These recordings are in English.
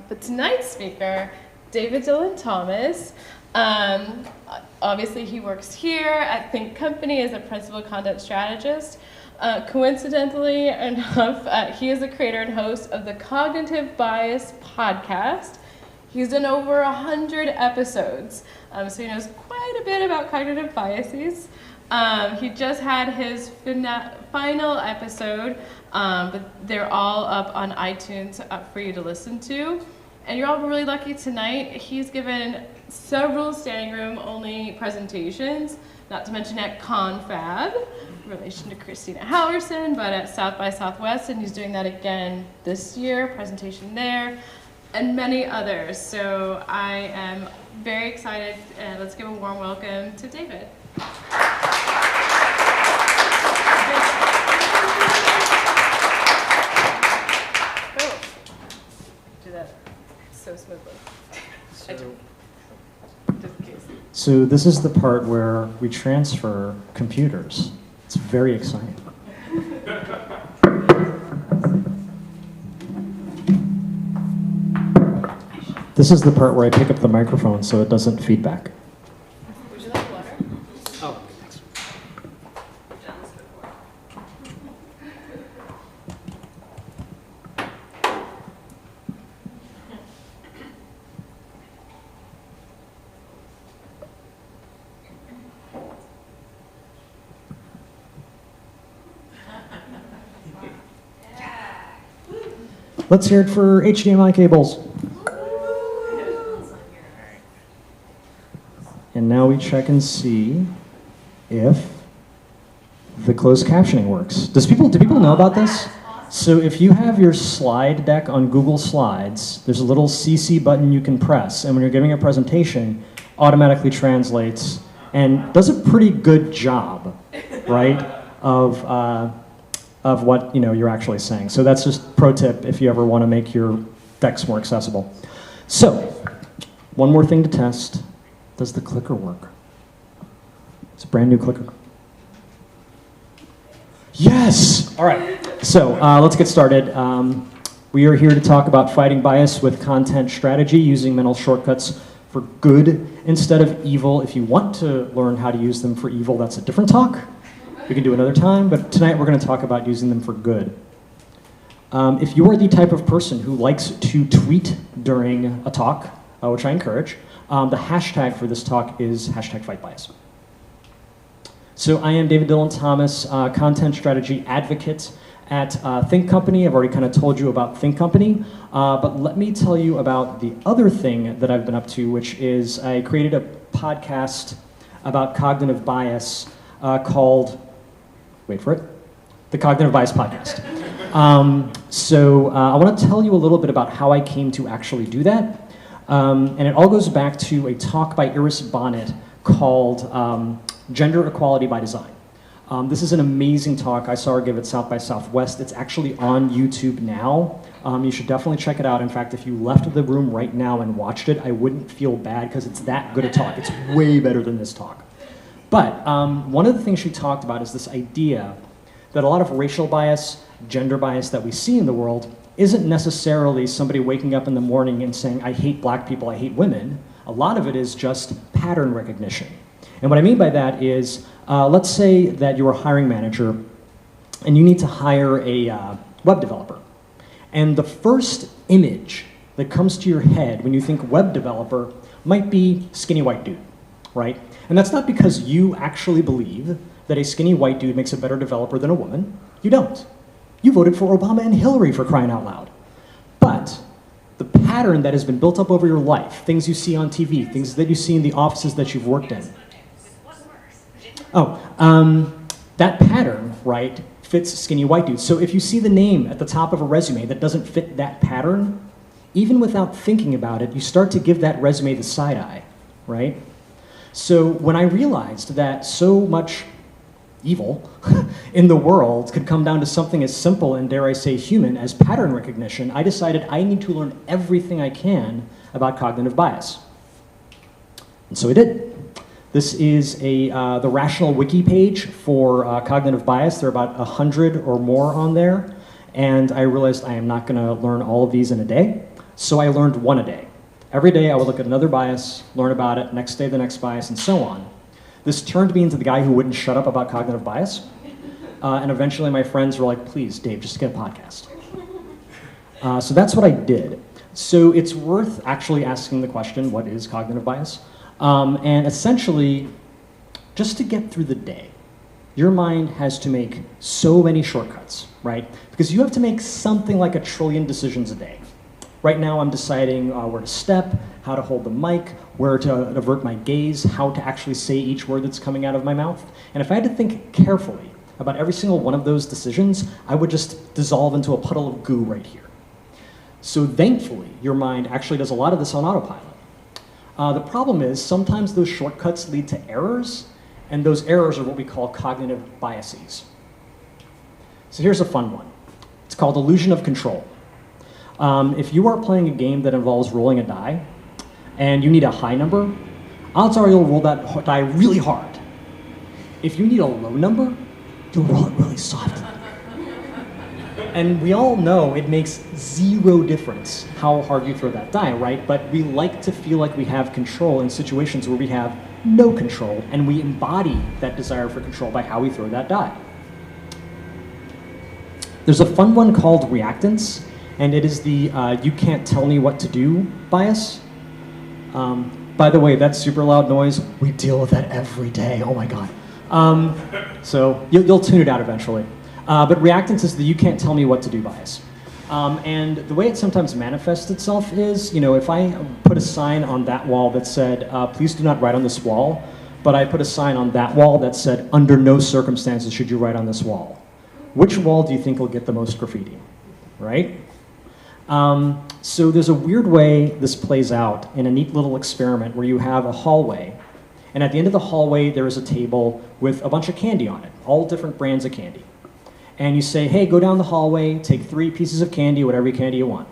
But tonight's speaker, David Dylan Thomas, obviously he works here at Think Company as a principal content strategist. Coincidentally enough, he is the creator and host of the Cognitive Bias podcast. He's done over 100 episodes, so he knows quite a bit about cognitive biases. He just had his final episode, but they're all up on iTunes for you to listen to. And you're all really lucky tonight. He's given several standing room only presentations, not to mention at Confab, in relation to Christina Halverson, but at South by Southwest, and he's doing that again this year, presentation there, and many others. So I am very excited, and let's give a warm welcome to David. Do that so smoothly. So this is the part where we transfer computers. It's very exciting. This is the part where I pick up the microphone so it doesn't feedback. Would you like water? Oh, thanks. Let's hear it for HDMI cables. And now we check and see if the closed captioning works. Do people know about this? So if you have your slide deck on Google Slides, there's a little CC button you can press, and when you're giving a presentation, automatically translates and does a pretty good job, right, of what you're actually saying. So that's just pro tip if you ever want to make your decks more accessible. So, one more thing to test. Does the clicker work? It's a brand new clicker. Yes! All right, so let's get started. We are here to talk about fighting bias with content strategy, using mental shortcuts for good instead of evil. If you want to learn how to use them for evil, that's a different talk. We can do another time, but tonight we're going to talk about using them for good. If you are the type of person who likes to tweet during a talk, which I encourage, the hashtag for this talk is #FightBias. So I am David Dylan Thomas, content strategy advocate at Think Company. I've already kind of told you about Think Company, but let me tell you about the other thing that I've been up to, which is I created a podcast about cognitive bias called, wait for it, the Cognitive Bias Podcast. So I want to tell you a little bit about how I came to actually do that. And it all goes back to a talk by Iris Bonnet called Gender Equality by Design. This is an amazing talk. I saw her give it South by Southwest. It's actually on YouTube now. You should definitely check it out. In fact, if you left the room right now and watched it, I wouldn't feel bad because it's that good a talk. It's way better than this talk. But one of the things she talked about is this idea that a lot of racial bias, gender bias that we see in the world isn't necessarily somebody waking up in the morning and saying, I hate black people, I hate women. A lot of it is just pattern recognition. And what I mean by that is, let's say that you're a hiring manager and you need to hire a web developer. And the first image that comes to your head when you think web developer might be skinny white dude, right? And that's not because you actually believe that a skinny white dude makes a better developer than a woman. You don't. You voted for Obama and Hillary, for crying out loud. But the pattern that has been built up over your life, things you see on TV, things that you see in the offices that you've worked in. That pattern, right, fits skinny white dudes. So if you see the name at the top of a resume that doesn't fit that pattern, even without thinking about it, you start to give that resume the side eye, right? So when I realized that so much evil in the world could come down to something as simple and, dare I say, human as pattern recognition, I decided I need to learn everything I can about cognitive bias. And so I did. This is the Rational Wiki page for cognitive bias. There are about 100 or more on there. And I realized I am not going to learn all of these in a day. So I learned one a day. Every day I would look at another bias, learn about it, next day the next bias, and so on. This turned me into the guy who wouldn't shut up about cognitive bias. And eventually my friends were like, please, Dave, just get a podcast. So that's what I did. So it's worth actually asking the question, what is cognitive bias? And essentially, just to get through the day, your mind has to make so many shortcuts, right? Because you have to make something like 1 trillion decisions a day. Right now I'm deciding where to step, how to hold the mic, where to avert my gaze, how to actually say each word that's coming out of my mouth. And if I had to think carefully about every single one of those decisions, I would just dissolve into a puddle of goo right here. So thankfully, your mind actually does a lot of this on autopilot. The problem is sometimes those shortcuts lead to errors, and those errors are what we call cognitive biases. So here's a fun one. It's called illusion of control. If you are playing a game that involves rolling a die, and you need a high number, odds are you'll roll that die really hard. If you need a low number, you'll roll it really softly. And we all know it makes zero difference how hard you throw that die, right? But we like to feel like we have control in situations where we have no control, and we embody that desire for control by how we throw that die. There's a fun one called reactance, and it is the you can't tell me what to do bias. By the way, that super loud noise, we deal with that every day, oh my God. So you'll tune it out eventually. But reactance is the you can't tell me what to do bias. And the way it sometimes manifests itself is, if I put a sign on that wall that said, please do not write on this wall, but I put a sign on that wall that said, under no circumstances should you write on this wall. Which wall do you think will get the most graffiti, right? So there's a weird way this plays out in a neat little experiment where you have a hallway, and at the end of the hallway there is a table with a bunch of candy on it, all different brands of candy. And you say, hey, go down the hallway, take 3 pieces of candy, whatever candy you want.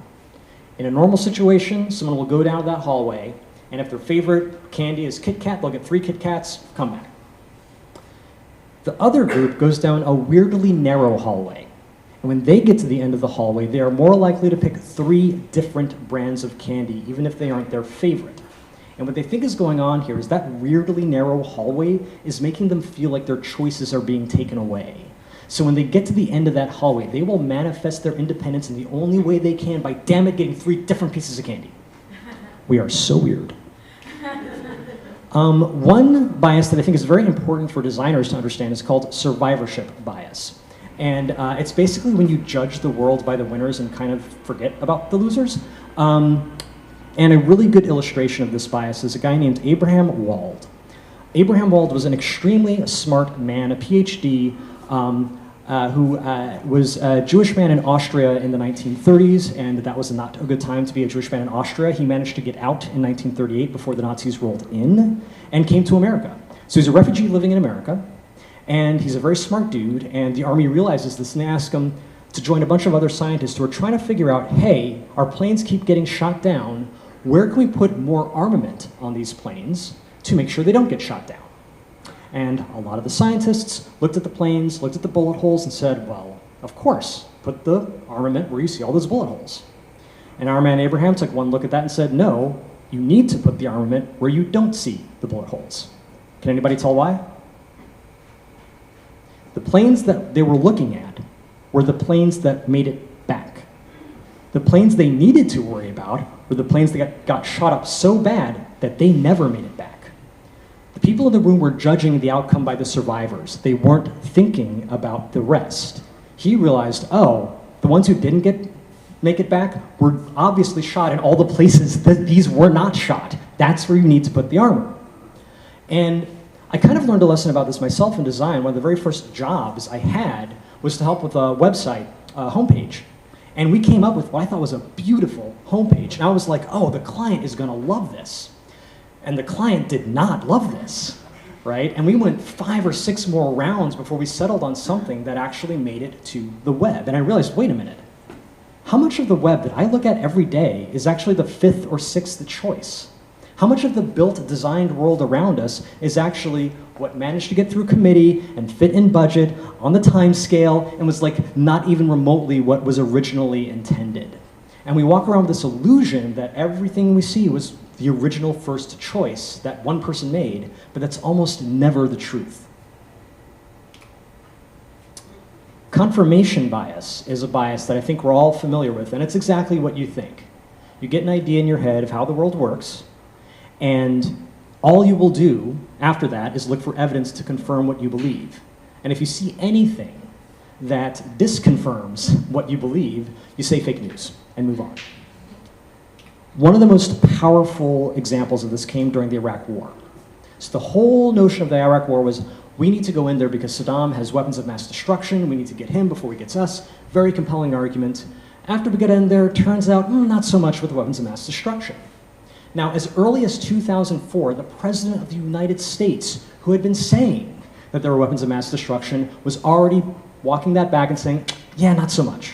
In a normal situation, someone will go down that hallway, and if their favorite candy is Kit Kat, they'll get 3 Kit Kats, come back. The other group goes down a weirdly narrow hallway. And when they get to the end of the hallway, they are more likely to pick 3 different brands of candy, even if they aren't their favorite. And what they think is going on here is that weirdly narrow hallway is making them feel like their choices are being taken away. So when they get to the end of that hallway, they will manifest their independence in the only way they can by, damn it, getting 3 different pieces of candy. We are so weird. One bias that I think is very important for designers to understand is called survivorship bias. And it's basically when you judge the world by the winners and kind of forget about the losers. And a really good illustration of this bias is a guy named Abraham Wald. Abraham Wald was an extremely smart man, a PhD, who was a Jewish man in Austria in the 1930s, and that was not a good time to be a Jewish man in Austria. He managed to get out in 1938 before the Nazis rolled in and came to America. So he's a refugee living in America, and he's a very smart dude, and the army realizes this and they ask him to join a bunch of other scientists who are trying to figure out, hey, our planes keep getting shot down, where can we put more armament on these planes to make sure they don't get shot down? And a lot of the scientists looked at the planes, looked at the bullet holes, and said, well, of course, put the armament where you see all those bullet holes. And our man Abraham took one look at that and said, no, you need to put the armament where you don't see the bullet holes. Can anybody tell why? The planes that they were looking at were the planes that made it back. The planes they needed to worry about were the planes that got shot up so bad that they never made it back. The people in the room were judging the outcome by the survivors. They weren't thinking about the rest. He realized, oh, the ones who didn't make it back were obviously shot in all the places that these were not shot. That's where you need to put the armor. And I kind of learned a lesson about this myself in design. One of the very first jobs I had was to help with a website homepage. And we came up with what I thought was a beautiful homepage. And I was like, oh, the client is gonna love this. And the client did not love this, right? And we went 5 or 6 more rounds before we settled on something that actually made it to the web. And I realized, wait a minute, How much of the web that I look at every day is actually the 5th or 6th choice? How much of the built, designed world around us is actually what managed to get through committee and fit in budget on the time scale and was like not even remotely what was originally intended? And we walk around with this illusion that everything we see was the original first choice that one person made, but that's almost never the truth. Confirmation bias is a bias that I think we're all familiar with, and it's exactly what you think. You get an idea in your head of how the world works, and all you will do after that is look for evidence to confirm what you believe. And if you see anything that disconfirms what you believe, you say fake news and move on. One of the most powerful examples of this came during the Iraq War. So the whole notion of the Iraq War was, we need to go in there because Saddam has weapons of mass destruction, we need to get him before he gets us. Very compelling argument. After we get in there, it turns out, not so much with the weapons of mass destruction. Now, as early as 2004, the President of the United States, who had been saying that there were weapons of mass destruction, was already walking that back and saying, yeah, not so much.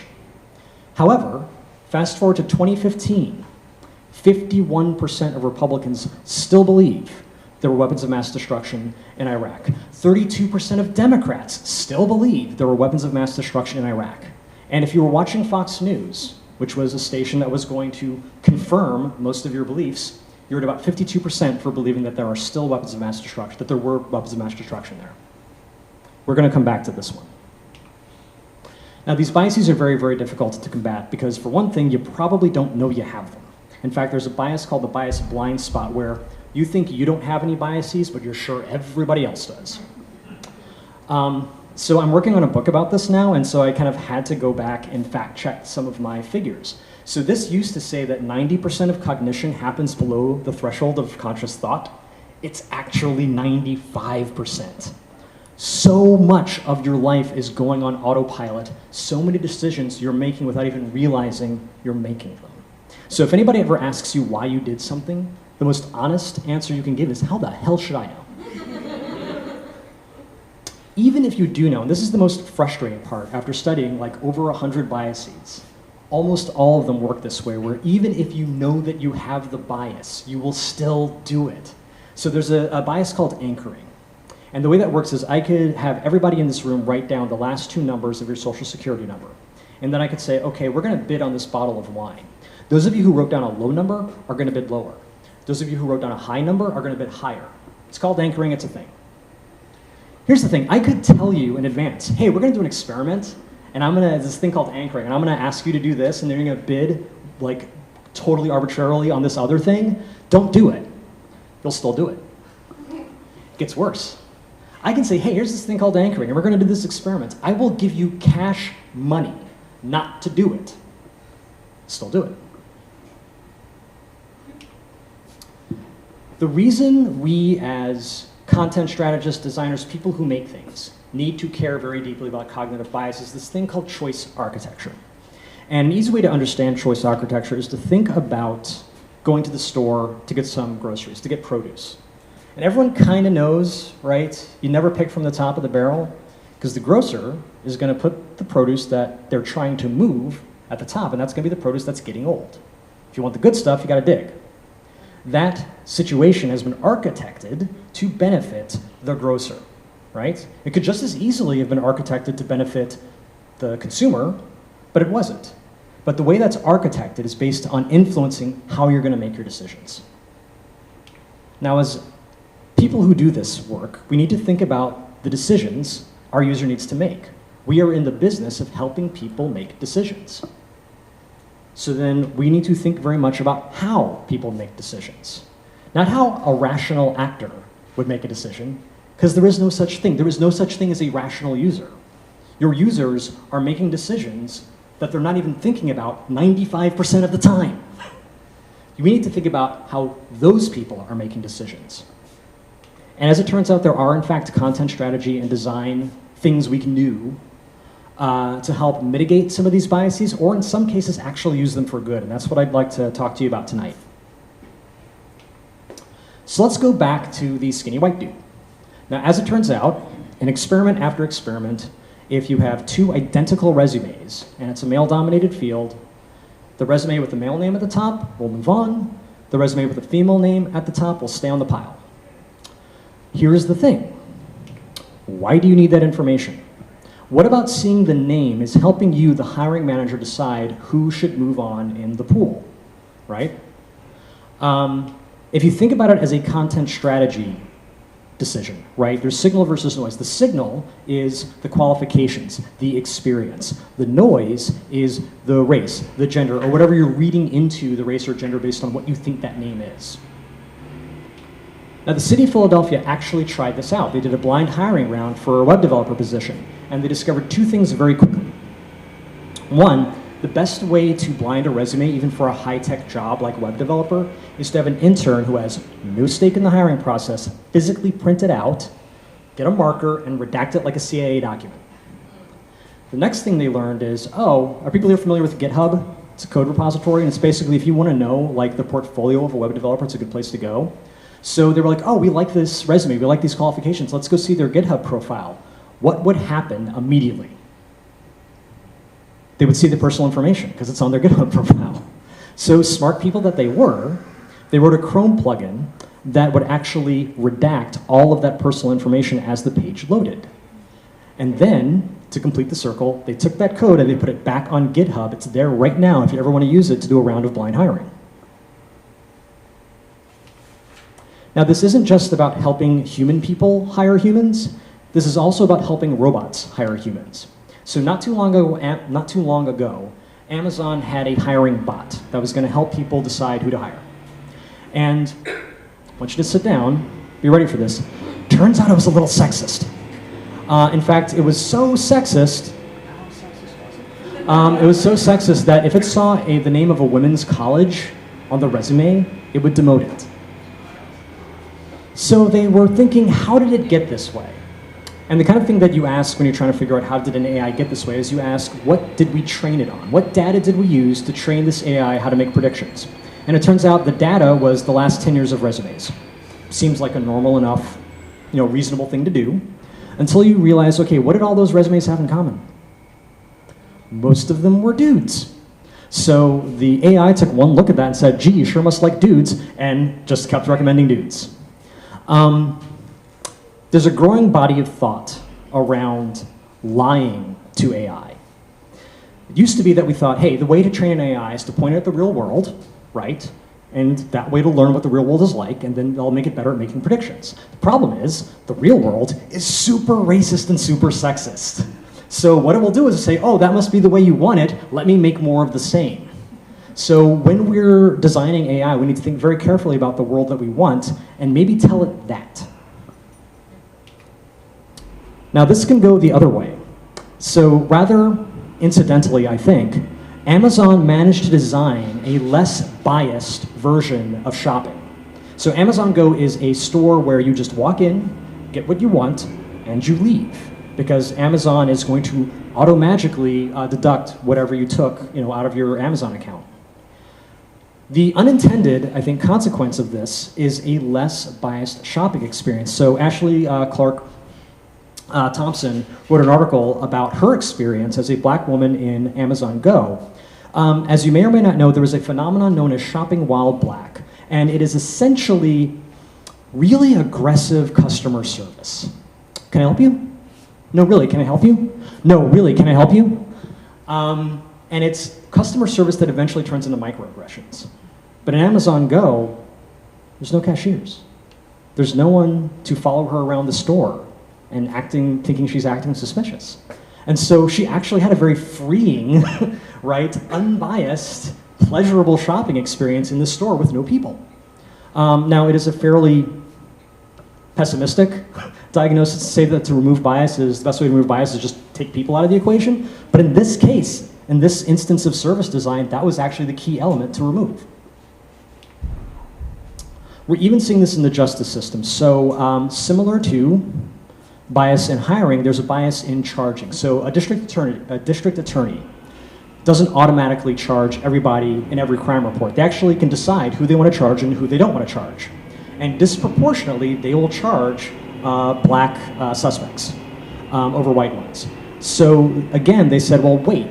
However, fast forward to 2015, 51% of Republicans still believe there were weapons of mass destruction in Iraq. 32% of Democrats still believe there were weapons of mass destruction in Iraq. And if you were watching Fox News, which was a station that was going to confirm most of your beliefs, you're at about 52% for believing that there are still weapons of mass destruction, that there were weapons of mass destruction there. We're going to come back to this one. Now, these biases are very, very difficult to combat because, for one thing, you probably don't know you have them. In fact, there's a bias called the bias blind spot where you think you don't have any biases, but you're sure everybody else does. So I'm working on a book about this now, and so I kind of had to go back and fact check some of my figures. So this used to say that 90% of cognition happens below the threshold of conscious thought. It's actually 95%. So much of your life is going on autopilot. So many decisions you're making without even realizing you're making them. So if anybody ever asks you why you did something, the most honest answer you can give is, how the hell should I know? Even if you do know, and this is the most frustrating part, after studying like over 100 biases, almost all of them work this way, where even if you know that you have the bias, you will still do it. So there's a bias called anchoring. And the way that works is I could have everybody in this room write down the last 2 numbers of your social security number. And then I could say, okay, we're going to bid on this bottle of wine. Those of you who wrote down a low number are going to bid lower. Those of you who wrote down a high number are going to bid higher. It's called anchoring, it's a thing. Here's the thing, I could tell you in advance, hey, we're going to do an experiment, and I'm going to, this thing called anchoring, and I'm going to ask you to do this, and then you're going to bid like totally arbitrarily on this other thing. Don't do it. You'll still do it. It gets worse. I can say, hey, here's this thing called anchoring, and we're going to do this experiment. I will give you cash money not to do it. Still do it. The reason we as content strategists, designers, people who make things, need to care very deeply about cognitive bias is this thing called choice architecture. And an easy way to understand choice architecture is to think about going to the store to get some groceries, to get produce. And everyone kind of knows, right? You never pick from the top of the barrel, because the grocer is going to put the produce that they're trying to move at the top, and that's going to be the produce that's getting old. If you want the good stuff, you got to dig. That situation has been architected to benefit the grocer, right? It could just as easily have been architected to benefit the consumer, but it wasn't. But the way that's architected is based on influencing how you're going to make your decisions. Now, as people who do this work, we need to think about the decisions our user needs to make. We are in the business of helping people make decisions. So then we need to think very much about how people make decisions. Not how a rational actor would make a decision, because there is no such thing. There is no such thing as a rational user. Your users are making decisions that they're not even thinking about 95% of the time. We need to think about how those people are making decisions. And as it turns out, there are, in fact, content strategy and design things we can do to help mitigate some of these biases, or in some cases, actually use them for good. And that's what I'd like to talk to you about tonight. So let's go back to the skinny white dude. Now, as it turns out, in experiment after experiment, if you have 2 identical resumes, and it's a male-dominated field, The resume with the male name at the top will move on. The resume with the female name at the top will stay on the pile. Here's the thing. Why do you need that information? What about seeing the name is helping you, the hiring manager, decide who should move on in the pool, right? If you think about it as a content strategy decision, right? There's signal versus noise. The signal is the qualifications, the experience. The noise is the race, the gender, or whatever you're reading into the race or gender based on what you think that name is. Now, the city of Philadelphia actually tried this out. They did a blind hiring round for a web developer position, and they discovered two things very quickly. One, the best way to blind a resume, even for a high-tech job like web developer, is to have an intern who has no stake in the hiring process, physically print it out, get a marker, and redact it like a CIA document. The next thing they learned is, oh, are people here familiar with GitHub? It's a code repository, and it's basically, if you want to know like the portfolio of a web developer, it's a good place to go. So they were like, oh, we like this resume, we like these qualifications, let's go see their GitHub profile. What would happen immediately? They would see the personal information because it's on their GitHub profile. So smart people that they wrote a Chrome plugin that would actually redact all of that personal information as the page loaded. And then, to complete the circle, they took that code and they put it back on GitHub. It's there right now if you ever want to use it to do a round of blind hiring. Now, this isn't just about helping human people hire humans. This is also about helping robots hire humans. So not too long ago, Amazon had a hiring bot that was going to help people decide who to hire. And I want you to sit down, be ready for this. Turns out it was a little sexist. In fact, it was so sexist. It was so sexist that if it saw the name of a women's college on the resume, it would demote it. So they were thinking, how did it get this way? And the kind of thing that you ask when you're trying to figure out how did an AI get this way is you ask, what did we train it on? What data did we use to train this AI how to make predictions? And it turns out the data was the last 10 years of resumes. Seems like a normal enough, reasonable thing to do, until you realize, okay, what did all those resumes have in common? Most of them were dudes. So the AI took one look at that and said, gee, you sure must like dudes, and just kept recommending dudes. There's a growing body of thought around lying to AI. It used to be that we thought, hey, the way to train an AI is to point it at the real world, right? And that way to learn what the real world is like, and then they'll make it better at making predictions. The problem is, the real world is super racist and super sexist. So what it will do is say, oh, that must be the way you want it, let me make more of the same. So when we're designing AI, we need to think very carefully about the world that we want, and maybe tell it that. Now, this can go the other way. So rather incidentally, I think, Amazon managed to design a less biased version of shopping. So Amazon Go is a store where you just walk in, get what you want, and you leave. Because Amazon is going to auto-magically deduct whatever you took out of your Amazon account. The unintended, I think, consequence of this is a less biased shopping experience. So Ashley Clark Thompson wrote an article about her experience as a black woman in Amazon Go. As you may or may not know, there is a phenomenon known as shopping while black, and it is essentially really aggressive customer service. Can I help you? No, really, can I help you? No, really, can I help you? And it's customer service that eventually turns into microaggressions. But in Amazon Go, there's no cashiers. There's no one to follow her around the store and thinking she's acting suspicious. And so she actually had a very freeing, right, unbiased, pleasurable shopping experience in the store with no people. Now, it is a fairly pessimistic diagnosis to say that to remove bias is, the best way to remove bias is just take people out of the equation. But in this case, in this instance of service design, that was actually the key element to remove. We're even seeing this in the justice system. So similar to bias in hiring, there's a bias in charging. So a district attorney doesn't automatically charge everybody in every crime report. They actually can decide who they want to charge and who they don't want to charge. And disproportionately, they will charge black suspects over white ones. So again, they said, well, wait,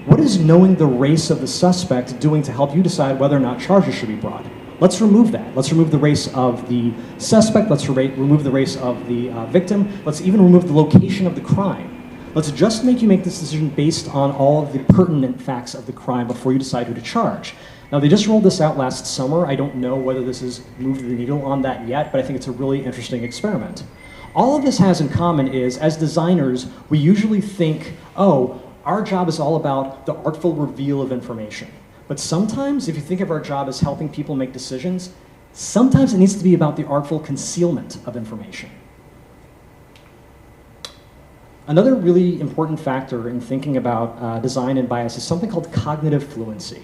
What is knowing the race of the suspect doing to help you decide whether or not charges should be brought? Let's remove that. Let's remove the race of the suspect. Let's remove the race of the victim. Let's even remove the location of the crime. Let's just make you make this decision based on all of the pertinent facts of the crime before you decide who to charge. Now, they just rolled this out last summer. I don't know whether this has moved the needle on that yet, but I think it's a really interesting experiment. All of this has in common is, as designers, we usually think, oh, our job is all about the artful reveal of information. But sometimes, if you think of our job as helping people make decisions, sometimes it needs to be about the artful concealment of information. Another really important factor in thinking about design and bias is something called cognitive fluency.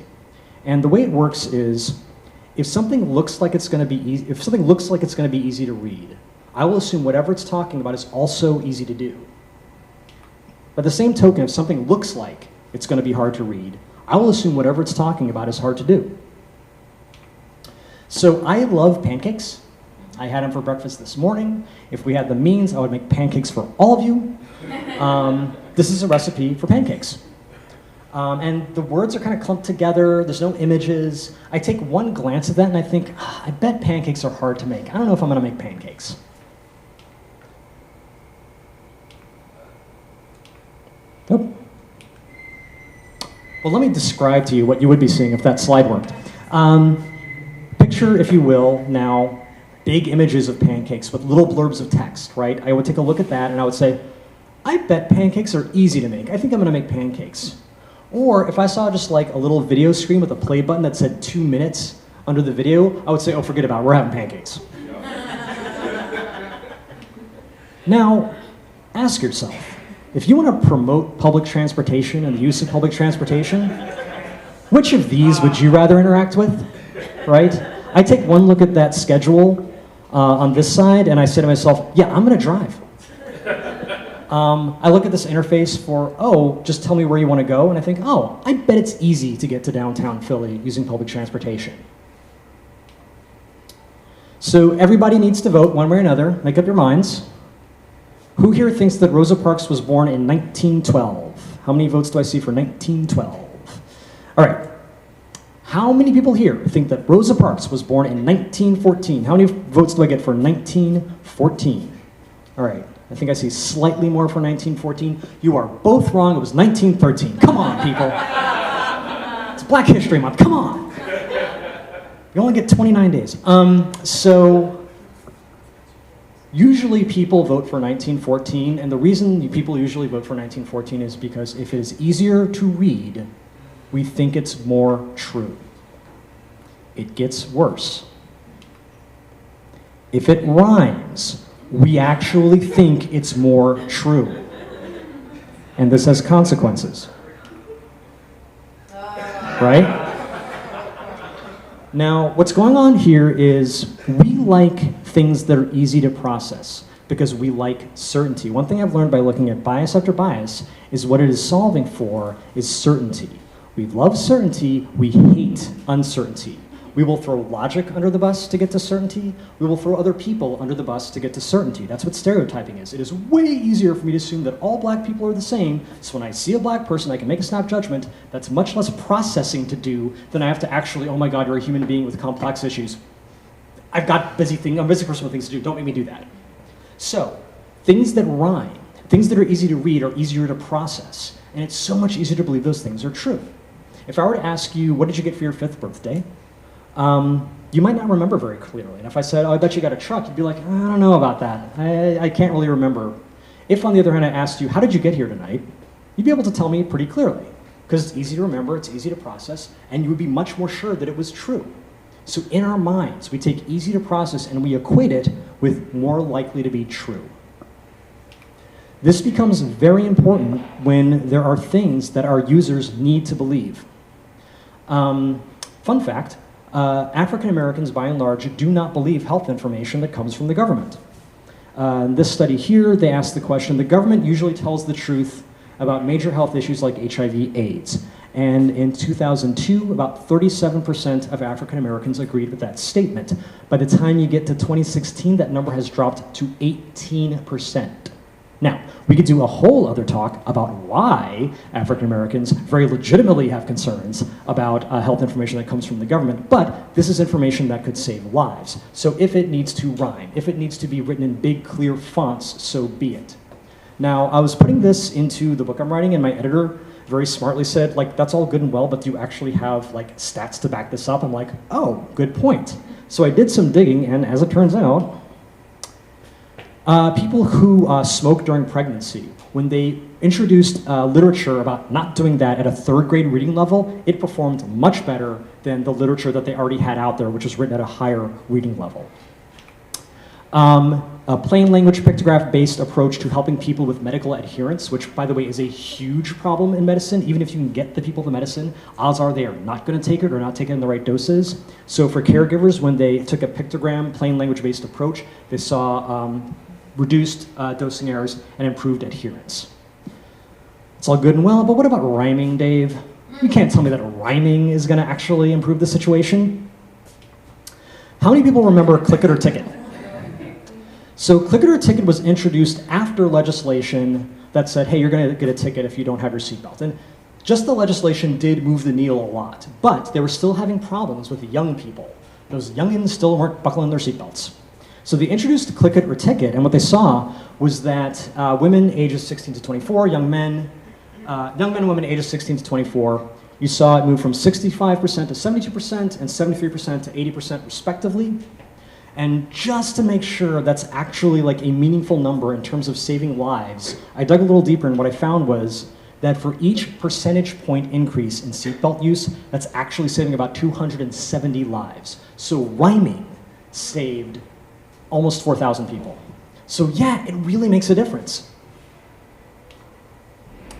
And the way it works is, if something looks like it's going to be easy to read, I will assume whatever it's talking about is also easy to do. By the same token, if something looks like it's going to be hard to read, I will assume whatever it's talking about is hard to do. So I love pancakes. I had them for breakfast this morning. If we had the means, I would make pancakes for all of you. This is a recipe for pancakes. And the words are kind of clumped together. There's no images. I take one glance at that and I think, I bet pancakes are hard to make. I don't know if I'm going to make pancakes. Nope. Well, let me describe to you what you would be seeing if that slide worked. Picture, if you will, now, big images of pancakes with little blurbs of text, right? I would take a look at that and I would say, I bet pancakes are easy to make. I think I'm going to make pancakes. Or if I saw just like a little video screen with a play button that said 2 minutes under the video, I would say, oh, forget about it, we're having pancakes. Now, ask yourself, if you want to promote public transportation and the use of public transportation, which of these would you rather interact with, right? I take one look at that schedule on this side and I say to myself, yeah, I'm going to drive. I look at this interface for, oh, just tell me where you want to go, and I think, oh, I bet it's easy to get to downtown Philly using public transportation. So everybody needs to vote one way or another. Make up your minds. Who here thinks that Rosa Parks was born in 1912? How many votes do I see for 1912? All right. How many people here think that Rosa Parks was born in 1914? How many votes do I get for 1914? All right. I think I see slightly more for 1914. You are both wrong. It was 1913. Come on, people. It's Black History Month. Come on. You only get 29 days. So usually people vote for 1914, and the reason people usually vote for 1914 is because if it is easier to read, we think it's more true. It gets worse. If it rhymes, we actually think it's more true. And this has consequences. Right? Now, what's going on here is we like things that are easy to process because we like certainty. One thing I've learned by looking at bias after bias is what it is solving for is certainty. We love certainty, we hate uncertainty. We will throw logic under the bus to get to certainty. We will throw other people under the bus to get to certainty. That's what stereotyping is. It is way easier for me to assume that all black people are the same, so when I see a black person, I can make a snap judgment. That's much less processing to do than I have to actually, oh my God, you're a human being with complex issues. I'm a busy person with things to do. Don't make me do that. So, things that rhyme, things that are easy to read are easier to process, and it's so much easier to believe those things are true. If I were to ask you, what did you get for your 5th birthday? You might not remember very clearly. And if I said, oh, I bet you got a truck, you'd be like, I don't know about that. I can't really remember. If, on the other hand, I asked you, how did you get here tonight? You'd be able to tell me pretty clearly. Because it's easy to remember, it's easy to process, and you would be much more sure that it was true. So in our minds, we take easy to process and we equate it with more likely to be true. This becomes very important when there are things that our users need to believe. Fun fact, African Americans, by and large, do not believe health information that comes from the government. In this study here, they asked the question, the government usually tells the truth about major health issues like HIV/AIDS. And in 2002, about 37% of African Americans agreed with that statement. By the time you get to 2016, that number has dropped to 18%. Now, we could do a whole other talk about why African Americans very legitimately have concerns about health information that comes from the government, but this is information that could save lives. So if it needs to rhyme, if it needs to be written in big, clear fonts, so be it. Now, I was putting this into the book I'm writing, and my editor very smartly said, like, that's all good and well, but do you actually have, like, stats to back this up? I'm like, oh, good point. So I did some digging, and as it turns out, people who smoke during pregnancy, when they introduced literature about not doing that at a third grade reading level, it performed much better than the literature that they already had out there, which was written at a higher reading level. A plain language pictograph-based approach to helping people with medical adherence, which, by the way, is a huge problem in medicine. Even if you can get the people the medicine, odds are they are not going to take it or not take it in the right doses. So for caregivers, when they took a pictogram, plain language-based approach, they saw reduced dosing errors and improved adherence. It's all good and well, but what about rhyming, Dave? You can't tell me that rhyming is going to actually improve the situation. How many people remember Click It or Ticket? So Click It or Ticket was introduced after legislation that said, hey, you're going to get a ticket if you don't have your seatbelt. And just the legislation did move the needle a lot, but they were still having problems with the young people. Those youngins still weren't buckling their seatbelts. So they introduced Click It or Ticket, and what they saw was that women ages 16 to 24, young men and women ages 16 to 24, you saw it move from 65% to 72% and 73% to 80% respectively. And just to make sure that's actually like a meaningful number in terms of saving lives, I dug a little deeper, and what I found was that for each percentage point increase in seatbelt use, that's actually saving about 270 lives. So rhyming saved almost 4,000 people. So yeah, it really makes a difference.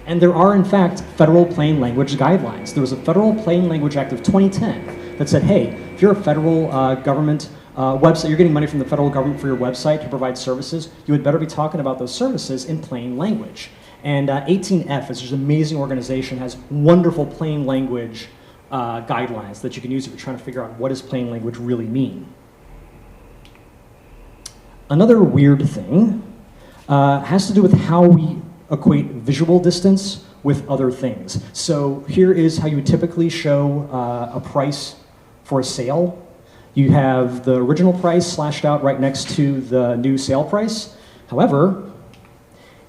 And there are, in fact, federal plain language guidelines. There was a Federal Plain Language Act of 2010 that said, hey, if you're a federal government website, you're getting money from the federal government for your website to provide services, you had better be talking about those services in plain language. And 18F is just an amazing organization, has wonderful plain language guidelines that you can use if you're trying to figure out what does plain language really mean. Another weird thing has to do with how we equate visual distance with other things. So here is how you would typically show a price for a sale. You have the original price slashed out right next to the new sale price. However,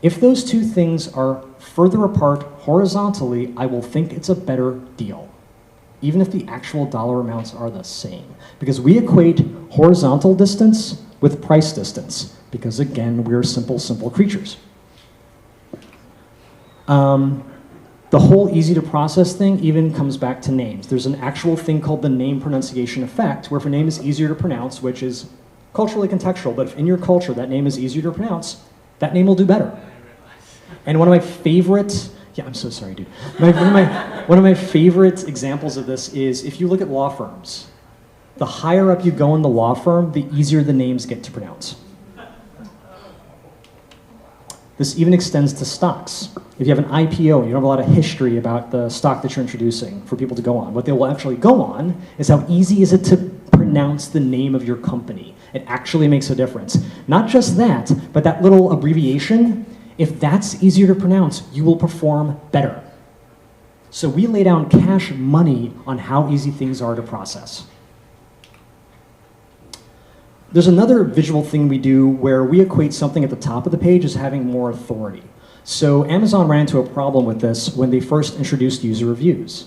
if those two things are further apart horizontally, I will think it's a better deal, even if the actual dollar amounts are the same. Because we equate horizontal distance with price distance, because again, we're simple creatures. The whole easy to process thing even comes back to names. There's an actual thing called the name pronunciation effect, where if a name is easier to pronounce, which is culturally contextual, but if in your culture that name is easier to pronounce, that name will do better. And one of my favorite, yeah, I'm so sorry, dude. One of my favorite examples of this is if you look at law firms, the higher up you go in the law firm, the easier the names get to pronounce. This even extends to stocks. If you have an IPO and you don't have a lot of history about the stock that you're introducing for people to go on, what they will actually go on is how easy is it to pronounce the name of your company. It actually makes a difference. Not just that, but that little abbreviation, if that's easier to pronounce, you will perform better. So we lay down cash money on how easy things are to process. There's another visual thing we do where we equate something at the top of the page as having more authority. So Amazon ran into a problem with this when they first introduced user reviews.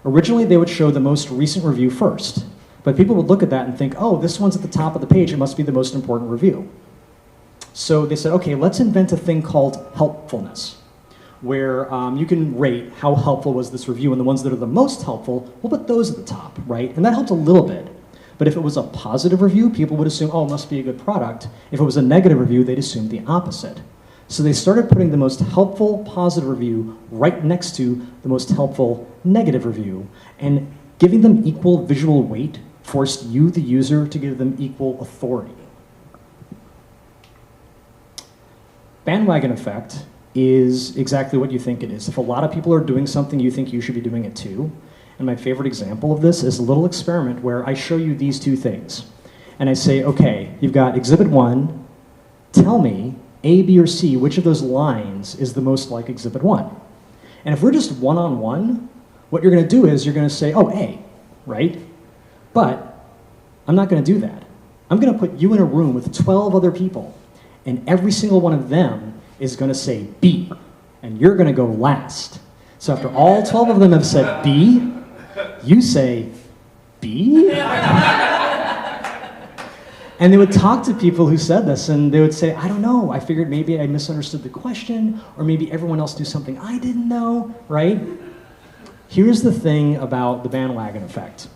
Originally, they would show the most recent review first, but people would look at that and think, oh, this one's at the top of the page, it must be the most important review. So they said, okay, let's invent a thing called helpfulness, where you can rate how helpful was this review, and the ones that are the most helpful, we'll put those at the top, right? And that helped a little bit. But if it was a positive review, people would assume, oh, it must be a good product. If it was a negative review, they'd assume the opposite. So they started putting the most helpful positive review right next to the most helpful negative review, and giving them equal visual weight forced you, the user, to give them equal authority. Bandwagon effect is exactly what you think it is. If a lot of people are doing something, you think you should be doing it too. And my favorite example of this is a little experiment where I show you these two things. And I say, okay, you've got exhibit 1, tell me A, B, or C, which of those lines is the most like Exhibit 1? And if we're just one-on-one, what you're going to do is you're going to say, oh, A, right? But I'm not going to do that. I'm going to put you in a room with 12 other people, and every single one of them is going to say B, and you're going to go last. So after all 12 of them have said B, you say B? And they would talk to people who said this, and they would say, I don't know, I figured maybe I misunderstood the question, or maybe everyone else knew something I didn't know, right? Here's the thing about the bandwagon effect.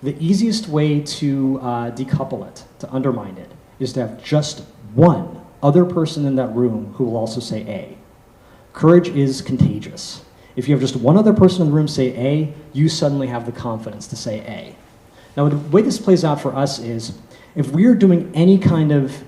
The easiest way to decouple it, to undermine it, is to have just one other person in that room who will also say A. Courage is contagious. If you have just one other person in the room say A, you suddenly have the confidence to say A. Now, the way this plays out for us is, if we are doing any kind of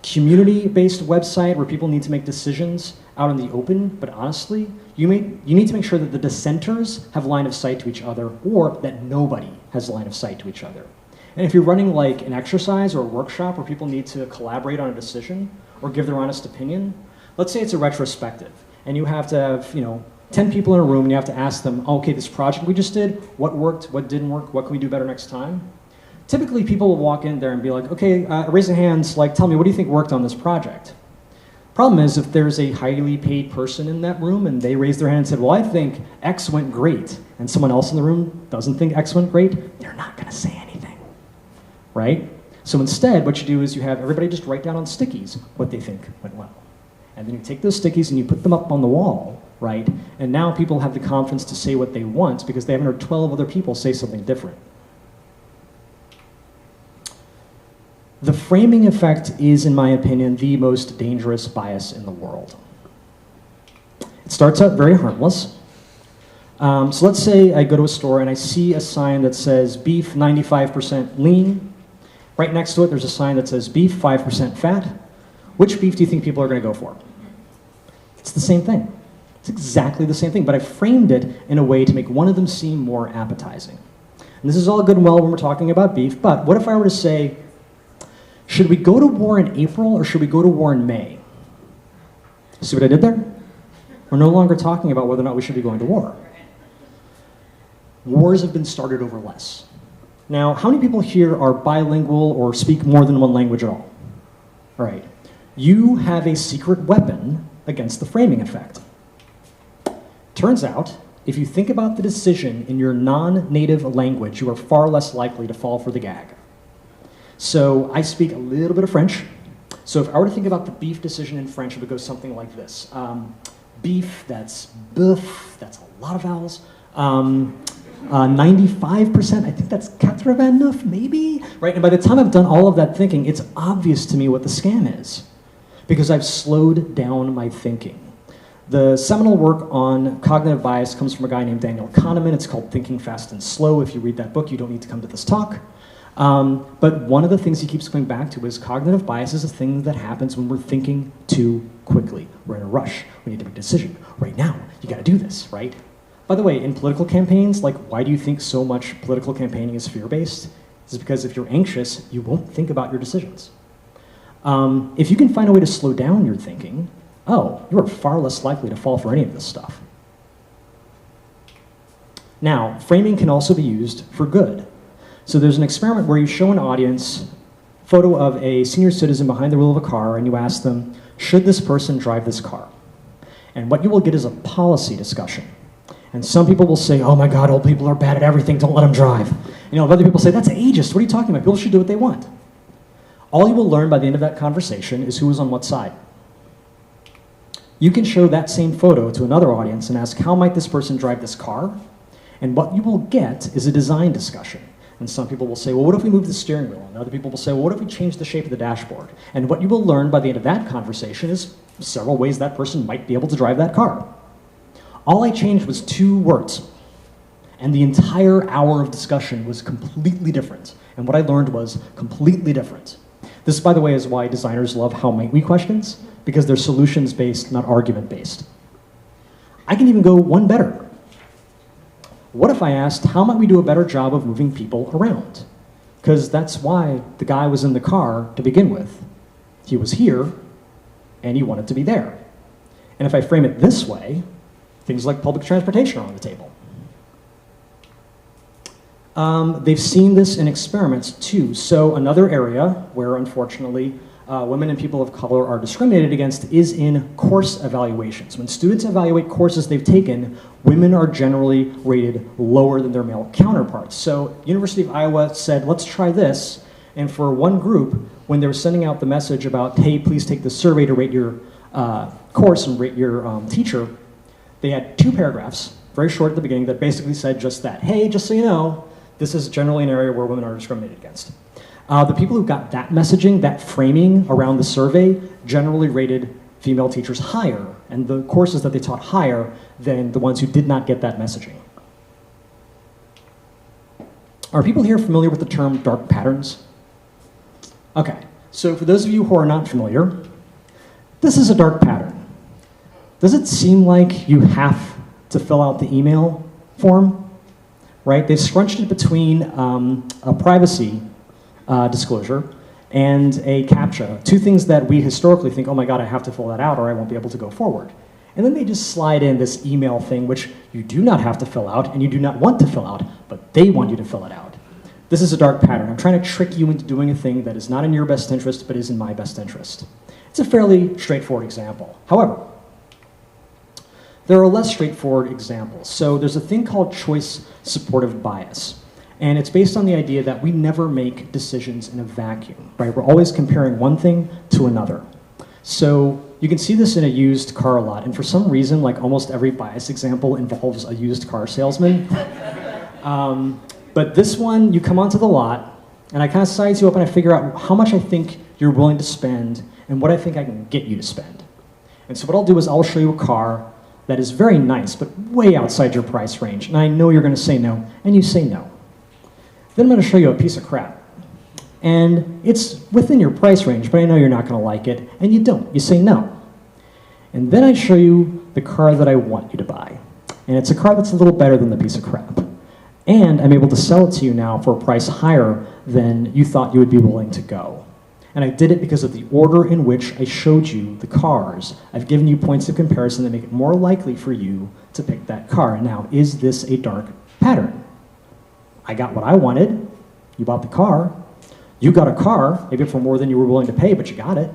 community-based website where people need to make decisions out in the open, but honestly, you need to make sure that the dissenters have line of sight to each other, or that nobody has line of sight to each other. And if you're running like an exercise or a workshop where people need to collaborate on a decision or give their honest opinion, let's say it's a retrospective, and you have to have 10 people in a room, and you have to ask them, okay, this project we just did, what worked, what didn't work, what can we do better next time? Typically, people will walk in there and be like, okay, raise your hands, like, tell me, what do you think worked on this project? Problem is, if there's a highly paid person in that room and they raise their hand and said, well, I think X went great, and someone else in the room doesn't think X went great, they're not gonna say anything, right? So instead, what you do is you have everybody just write down on stickies what they think went well. And then you take those stickies and you put them up on the wall, right? And now people have the confidence to say what they want because they haven't heard 12 other people say something different. The framing effect is, in my opinion, the most dangerous bias in the world. It starts out very harmless. So let's say I go to a store and I see a sign that says beef 95% lean. Right next to it, there's a sign that says beef 5% fat. Which beef do you think people are going to go for? It's the same thing. It's exactly the same thing, but I framed it in a way to make one of them seem more appetizing. And this is all good and well when we're talking about beef, but what if I were to say, should we go to war in April or should we go to war in May? See what I did there? We're no longer talking about whether or not we should be going to war. Wars have been started over less. Now, how many people here are bilingual or speak more than one language at all? All right. You have a secret weapon against the framing effect. Turns out, if you think about the decision in your non-native language, you are far less likely to fall for the gag. So I speak a little bit of French. So if I were to think about the beef decision in French, it would go something like this. Beef, that's boeuf, that's a lot of vowels. 95%, I think that's 89, maybe? Right, and by the time I've done all of that thinking, it's obvious to me what the scam is, because I've slowed down my thinking. The seminal work on cognitive bias comes from a guy named Daniel Kahneman. It's called Thinking Fast and Slow. If you read that book, you don't need to come to this talk. But one of the things he keeps going back to is cognitive bias is a thing that happens when we're thinking too quickly. We're in a rush. We need to make a decision. Right now, you gotta do this, right? By the way, in political campaigns, like, why do you think so much political campaigning is fear-based? It's because if you're anxious, you won't think about your decisions. If you can find a way to slow down your thinking, you are far less likely to fall for any of this stuff. Now, framing can also be used for good. So there's an experiment where you show an audience a photo of a senior citizen behind the wheel of a car, and you ask them, should this person drive this car? And what you will get is a policy discussion. And some people will say, oh my God, old people are bad at everything, don't let them drive. Other people say, that's ageist, what are you talking about? People should do what they want. All you will learn by the end of that conversation is who is on what side. You can show that same photo to another audience and ask, how might this person drive this car? And what you will get is a design discussion. And some people will say, well, what if we move the steering wheel? And other people will say, well, what if we change the shape of the dashboard? And what you will learn by the end of that conversation is several ways that person might be able to drive that car. All I changed was 2 words. And the entire hour of discussion was completely different. And what I learned was completely different. This, by the way, is why designers love how might we questions, because they're solutions-based, not argument-based. I can even go one better. What if I asked, how might we do a better job of moving people around? Because that's why the guy was in the car to begin with. He was here, and you want it to be there. And if I frame it this way, things like public transportation are on the table. They've seen this in experiments too. So another area where unfortunately women and people of color are discriminated against is in course evaluations. When students evaluate courses they've taken, women are generally rated lower than their male counterparts. So University of Iowa said, let's try this. And for one group, when they were sending out the message about, hey, please take this survey to rate your course and rate your teacher, they had 2 paragraphs, very short at the beginning, that basically said just that. Hey, just so you know, this is generally an area where women are discriminated against. The people who got that messaging, that framing around the survey, generally rated female teachers higher, and the courses that they taught higher than the ones who did not get that messaging. Are people here familiar with the term dark patterns? Okay, so for those of you who are not familiar, this is a dark pattern. Does it seem like you have to fill out the email form? Right? They've scrunched it between a privacy disclosure and a CAPTCHA, 2 things that we historically think, oh my God, I have to fill that out or I won't be able to go forward. And then they just slide in this email thing, which you do not have to fill out and you do not want to fill out, but they want you to fill it out. This is a dark pattern. I'm trying to trick you into doing a thing that is not in your best interest, but is in my best interest. It's a fairly straightforward example. However, there are less straightforward examples. So there's a thing called choice supportive bias. And it's based on the idea that we never make decisions in a vacuum, right? We're always comparing one thing to another. So you can see this in a used car lot. And for some reason, like almost every bias example involves a used car salesman. But this one, you come onto the lot, and I kind of size you up and I figure out how much I think you're willing to spend and what I think I can get you to spend. And so what I'll do is I'll show you a car that is very nice, but way outside your price range. And I know you're going to say no, and you say no. Then I'm going to show you a piece of crap. And it's within your price range, but I know you're not going to like it, and you don't. You say no. And then I show you the car that I want you to buy. And it's a car that's a little better than the piece of crap. And I'm able to sell it to you now for a price higher than you thought you would be willing to go. And I did it because of the order in which I showed you the cars. I've given you points of comparison that make it more likely for you to pick that car. Now, is this a dark pattern? I got what I wanted. You bought the car. You got a car, maybe for more than you were willing to pay, but you got it.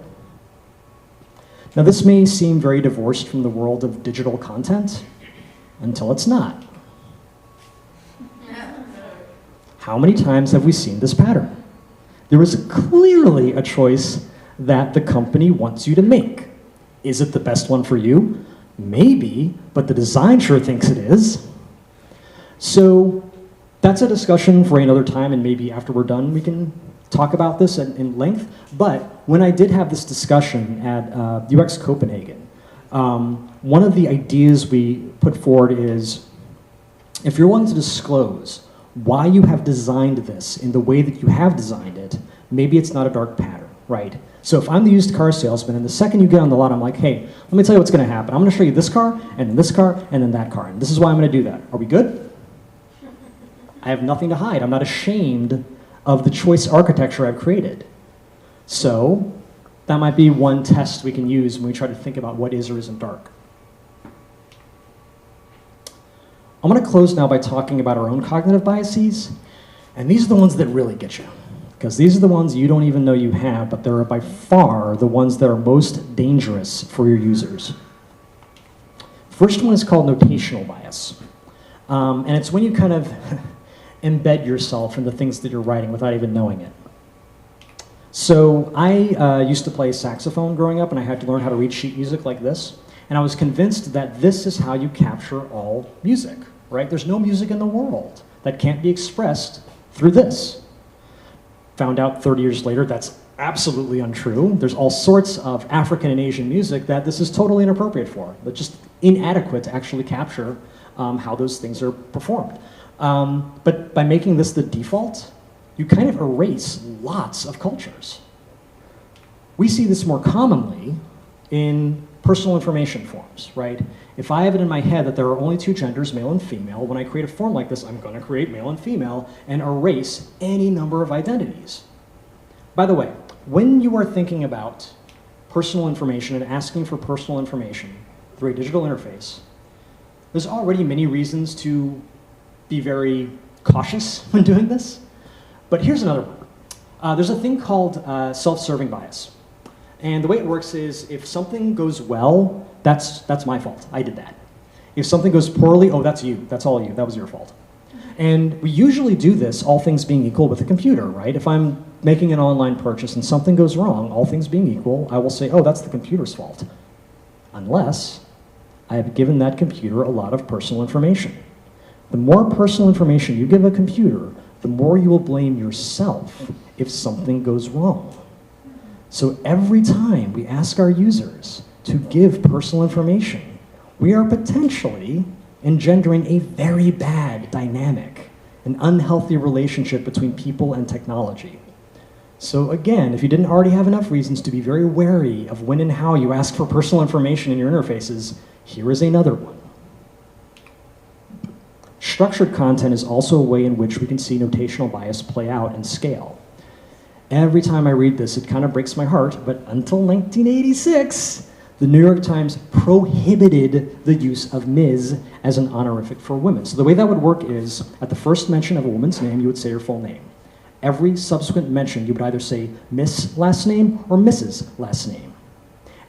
Now, this may seem very divorced from the world of digital content until it's not. How many times have we seen this pattern? There is clearly a choice that the company wants you to make. Is it the best one for you? Maybe, but the design sure thinks it is. So that's a discussion for another time, and maybe after we're done we can talk about this in length. But when I did have this discussion at UX Copenhagen, one of the ideas we put forward is, if you're willing to disclose why you have designed this in the way that you have designed it, maybe it's not a dark pattern, right? So if I'm the used car salesman, and the second you get on the lot, I'm like, hey, let me tell you what's going to happen. I'm going to show you this car, and then this car, and then that car. And this is why I'm going to do that. Are we good? I have nothing to hide. I'm not ashamed of the choice architecture I've created. So that might be one test we can use when we try to think about what is or isn't dark. I'm going to close now by talking about our own cognitive biases. And these are the ones that really get you. Because these are the ones you don't even know you have, but they're by far the ones that are most dangerous for your users. First one is called notational bias. And it's when you kind of embed yourself in the things that you're writing without even knowing it. So I used to play saxophone growing up, and I had to learn how to read sheet music like this. And I was convinced that this is how you capture all music, right? There's no music in the world that can't be expressed through this. Found out 30 years later that's absolutely untrue. There's all sorts of African and Asian music that this is totally inappropriate for. They're just inadequate to actually capture how those things are performed. But by making this the default, you kind of erase lots of cultures. We see this more commonly in personal information forms, right? If I have it in my head that there are only 2 genders, male and female, when I create a form like this, I'm going to create male and female and erase any number of identities. By the way, when you are thinking about personal information and asking for personal information through a digital interface, there's already many reasons to be very cautious when doing this. But here's another one. There's a thing called self-serving bias. And the way it works is if something goes well, that's my fault. I did that. If something goes poorly, oh, that's you. That's all you. That was your fault. And we usually do this, all things being equal, with a computer, right? If I'm making an online purchase and something goes wrong, all things being equal, I will say, oh, that's the computer's fault. Unless I have given that computer a lot of personal information. The more personal information you give a computer, the more you will blame yourself if something goes wrong. So every time we ask our users to give personal information, we are potentially engendering a very bad dynamic, an unhealthy relationship between people and technology. So again, if you didn't already have enough reasons to be very wary of when and how you ask for personal information in your interfaces, here is another one. Structured content is also a way in which we can see notational bias play out and scale. Every time I read this, it kind of breaks my heart, but until 1986, the New York Times prohibited the use of Ms. as an honorific for women. So the way that would work is, at the first mention of a woman's name, you would say her full name. Every subsequent mention, you would either say Miss last name or Mrs. last name.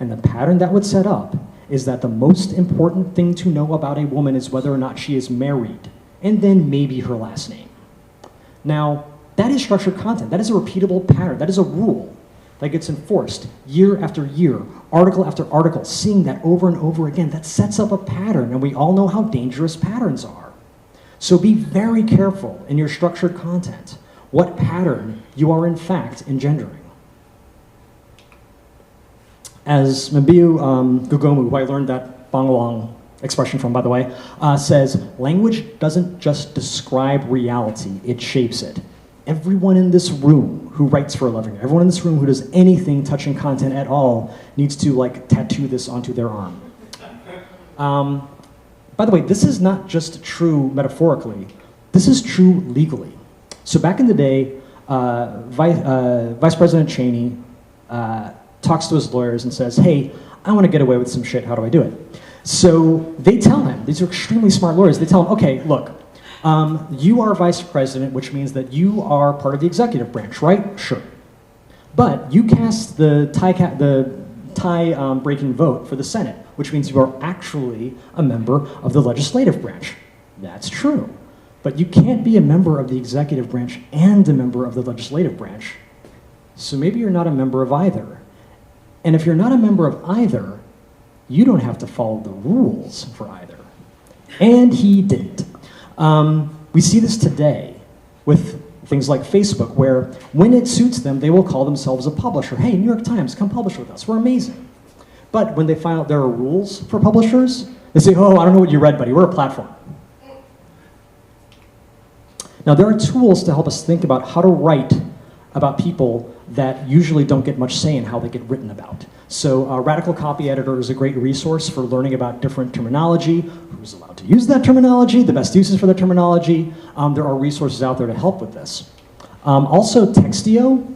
And the pattern that would set up is that the most important thing to know about a woman is whether or not she is married, and then maybe her last name. Now, that is structured content. That is a repeatable pattern. That is a rule that gets enforced year after year, article after article, seeing that over and over again. That sets up a pattern, and we all know how dangerous patterns are. So be very careful in your structured content what pattern you are in fact engendering. As Mbiu Gugomu, who I learned that Bangladesh expression from, by the way, says, language doesn't just describe reality, it shapes it. Everyone in this room who writes for a living, everyone in this room who does anything touching content at all needs to like tattoo this onto their arm. By the way, this is not just true metaphorically, this is true legally. So back in the day, Vice President Cheney talks to his lawyers and says, hey, I want to get away with some shit, how do I do it? So they tell him, these are extremely smart lawyers, they tell him, okay, look, you are vice president, which means that you are part of the executive branch, right? Sure. But you cast the tie-breaking vote for the Senate, which means you are actually a member of the legislative branch. That's true. But you can't be a member of the executive branch and a member of the legislative branch. So maybe you're not a member of either. And if you're not a member of either, you don't have to follow the rules for either. And he didn't. We see this today with things like Facebook, where when it suits them, they will call themselves a publisher. Hey, New York Times, come publish with us. We're amazing. But when they find out there are rules for publishers, they say, oh, I don't know what you read, buddy. We're a platform. Now, there are tools to help us think about how to write about people that usually don't get much say in how they get written about. So Radical Copy Editor is a great resource for learning about different terminology, who's allowed to use that terminology, the best uses for that terminology. There are resources out there to help with this. Also, Textio,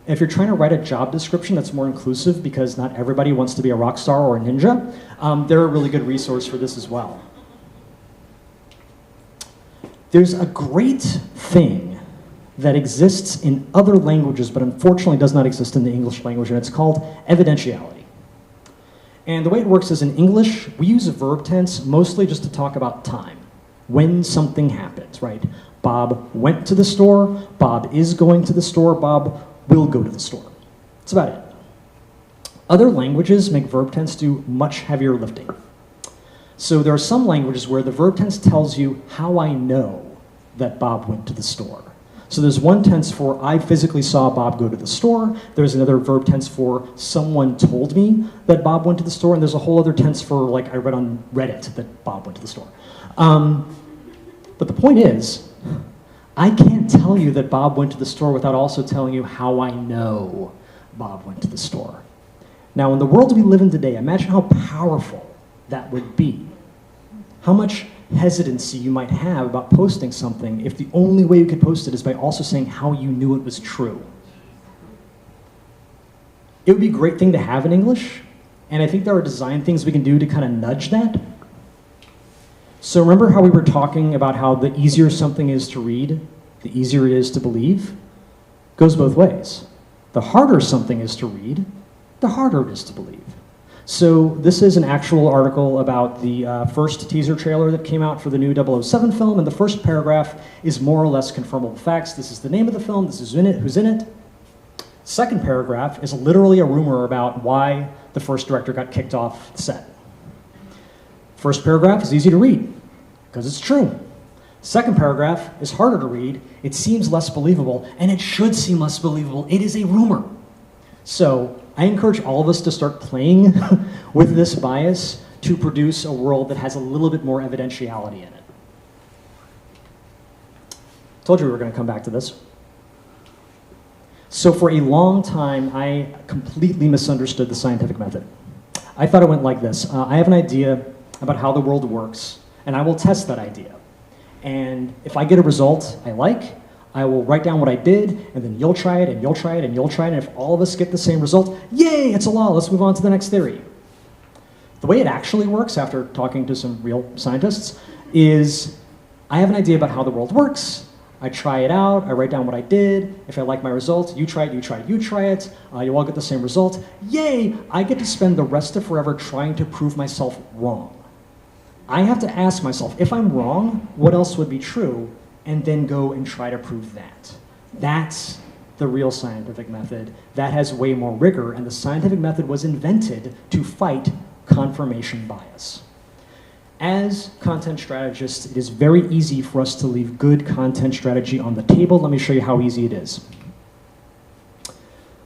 if you're trying to write a job description that's more inclusive because not everybody wants to be a rock star or a ninja, they're a really good resource for this as well. There's a great thing that exists in other languages, but unfortunately does not exist in the English language, and it's called evidentiality. And the way it works is in English, we use a verb tense mostly just to talk about time, when something happens, right? Bob went to the store, Bob is going to the store, Bob will go to the store. That's about it. Other languages make verb tense do much heavier lifting. So there are some languages where the verb tense tells you how I know that Bob went to the store. So there's one tense for I physically saw Bob go to the store. There's another verb tense for someone told me that Bob went to the store. And there's a whole other tense for like I read on Reddit that Bob went to the store. But the point is, I can't tell you that Bob went to the store without also telling you how I know Bob went to the store. Now in the world we live in today, imagine how powerful that would be. How much hesitancy you might have about posting something if the only way you could post it is by also saying how you knew it was true. It would be a great thing to have in English, and I think there are design things we can do to kind of nudge that. So remember how we were talking about how the easier something is to read, the easier it is to believe? It goes both ways. The harder something is to read, the harder it is to believe. So this is an actual article about the first teaser trailer that came out for the new 007 film, and the first paragraph is more or less confirmable facts. This is the name of the film, this is in it, who's in it. Second paragraph is literally a rumor about why the first director got kicked off the set. First paragraph is easy to read, because it's true. Second paragraph is harder to read, it seems less believable, and it should seem less believable. It is a rumor. So I encourage all of us to start playing with this bias to produce a world that has a little bit more evidentiality in it. Told you we were going to come back to this. So for a long time, I completely misunderstood the scientific method. I thought it went like this. I have an idea about how the world works, and I will test that idea. And if I get a result I like, I will write down what I did, and then you'll try it, and you'll try it, and you'll try it, and if all of us get the same result, yay, it's a law, let's move on to the next theory. The way it actually works, after talking to some real scientists, is I have an idea about how the world works, I try it out, I write down what I did, if I like my result, you try it, you try it, you try it, you all get the same result, yay, I get to spend the rest of forever trying to prove myself wrong. I have to ask myself, if I'm wrong, what else would be true? And then go and try to prove that. That's the real scientific method. That has way more rigor, and the scientific method was invented to fight confirmation bias. As content strategists, it is very easy for us to leave good content strategy on the table. Let me show you how easy it is.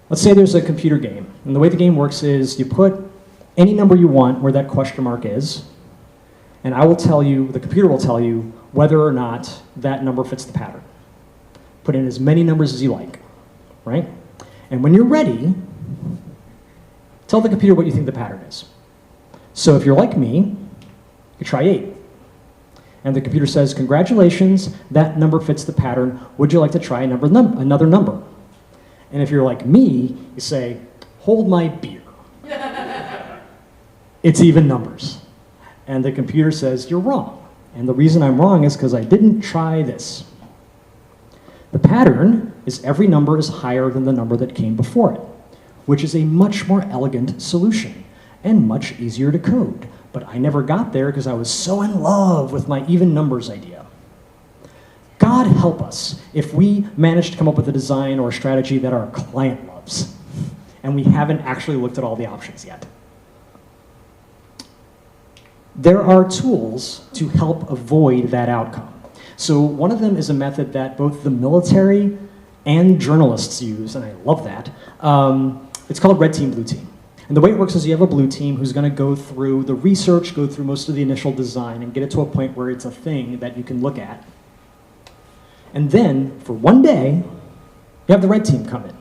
Let's say there's a computer game, and the way the game works is you put any number you want where that question mark is, and I will tell you, the computer will tell you, whether or not that number fits the pattern. Put in as many numbers as you like, right? And when you're ready, tell the computer what you think the pattern is. So if you're like me, you try 8. And the computer says, congratulations, that number fits the pattern. Would you like to try another number? And if you're like me, you say, hold my beer. It's even numbers. And the computer says, you're wrong. And the reason I'm wrong is because I didn't try this. The pattern is every number is higher than the number that came before it, which is a much more elegant solution and much easier to code. But I never got there because I was so in love with my even numbers idea. God help us if we manage to come up with a design or a strategy that our client loves, and we haven't actually looked at all the options yet. There are tools to help avoid that outcome. So one of them is a method that both the military and journalists use, and I love that. It's called red team, blue team. And the way it works is you have a blue team who's going to go through the research, go through most of the initial design, and get it to a point where it's a thing that you can look at. And then, for one day, you have the red team come in.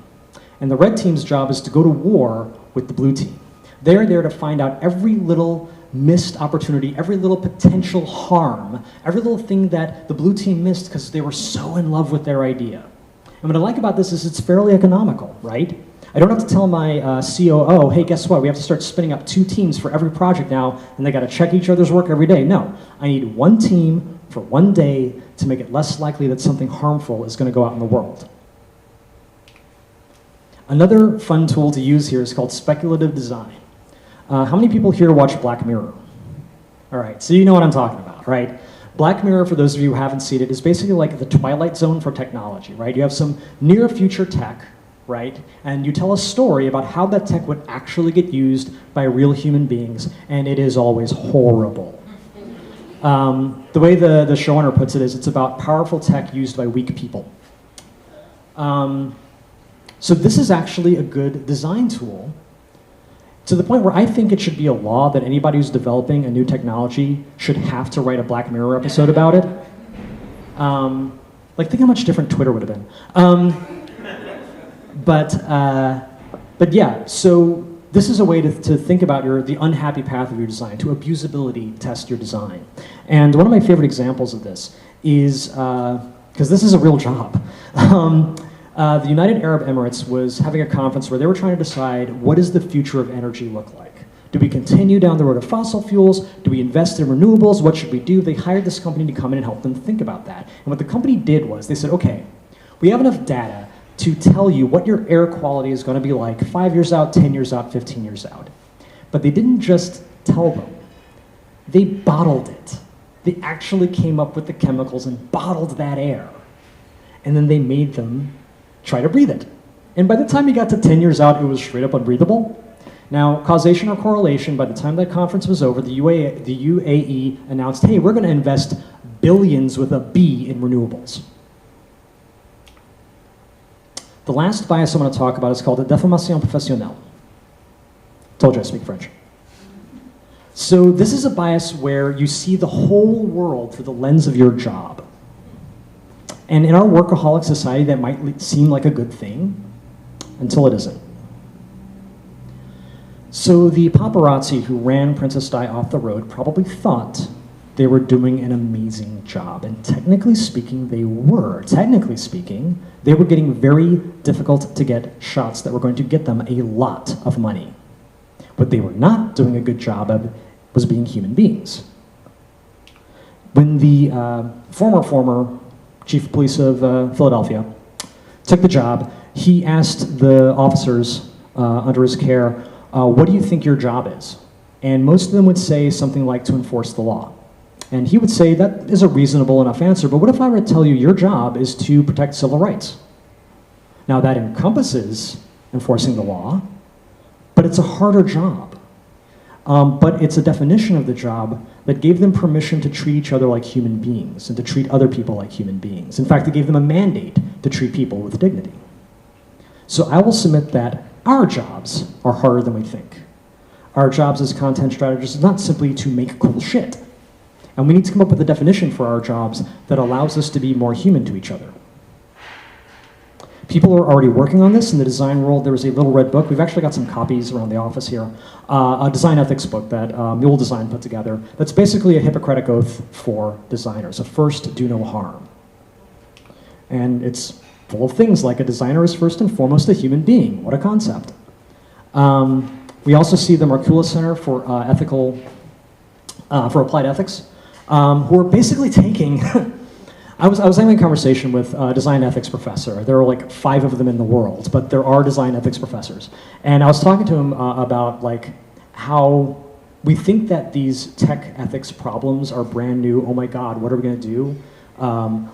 And the red team's job is to go to war with the blue team. They're there to find out every little missed opportunity, every little potential harm, every little thing that the blue team missed because they were so in love with their idea. And what I like about this is it's fairly economical, right? I don't have to tell my COO, hey, guess what? We have to start spinning up 2 teams for every project now, and they got to check each other's work every day. No, I need one team for one day to make it less likely that something harmful is going to go out in the world. Another fun tool to use here is called speculative design. How many people here watch Black Mirror? All right, so you know what I'm talking about, right? Black Mirror, for those of you who haven't seen it, is basically like the Twilight Zone for technology, right? You have some near future tech, right? And you tell a story about how that tech would actually get used by real human beings, and it is always horrible. The way the showrunner puts it is it's about powerful tech used by weak people. So this is actually a good design tool to the point where I think it should be a law that anybody who's developing a new technology should have to write a Black Mirror episode about it. Like, think how much different Twitter would have been. But yeah, so this is a way to think about the unhappy path of your design, to abusability test your design. And one of my favorite examples of this is, because this is a real job, The United Arab Emirates was having a conference where they were trying to decide, what does the future of energy look like? Do we continue down the road of fossil fuels? Do we invest in renewables? What should we do? They hired this company to come in and help them think about that. And what the company did was they said, okay, we have enough data to tell you what your air quality is going to be like 5 years out, 10 years out, 15 years out. But they didn't just tell them. They bottled it. They actually came up with the chemicals and bottled that air. And then they made them try to breathe it. And by the time you got to 10 years out, it was straight up unbreathable. Now, causation or correlation, by the time that conference was over, the UAE announced, hey, we're going to invest billions with a B in renewables. The last bias I'm going to talk about is called the déformation professionnelle. Told you I speak French. So this is a bias where you see the whole world through the lens of your job. And in our workaholic society, that might seem like a good thing until it isn't. So the paparazzi who ran Princess Di off the road probably thought they were doing an amazing job. And technically speaking, they were. Technically speaking, they were getting very difficult to get shots that were going to get them a lot of money. What they were not doing a good job of was being human beings. When the former chief of police of Philadelphia took the job, he asked the officers under his care, what do you think your job is? And most of them would say something like to enforce the law. And he would say that is a reasonable enough answer, but what if I were to tell you your job is to protect civil rights? Now that encompasses enforcing the law, but it's a harder job. But it's a definition of the job that gave them permission to treat each other like human beings and to treat other people like human beings. In fact, it gave them a mandate to treat people with dignity. So I will submit that our jobs are harder than we think. Our jobs as content strategists is not simply to make cool shit. And we need to come up with a definition for our jobs that allows us to be more human to each other. People are already working on this in the design world. There was a little red book. We've actually got some copies around the office here. A design ethics book that Mule Design put together. That's basically a Hippocratic oath for designers. A first, do no harm. And it's full of things like a designer is first and foremost a human being. What a concept. We also see the Marcula Center for for Applied Ethics, who are basically taking. I was having a conversation with a design ethics professor. There are like 5 of them in the world, but there are design ethics professors. And I was talking to him about like how we think that these tech ethics problems are brand new. Oh my God, what are we going to do?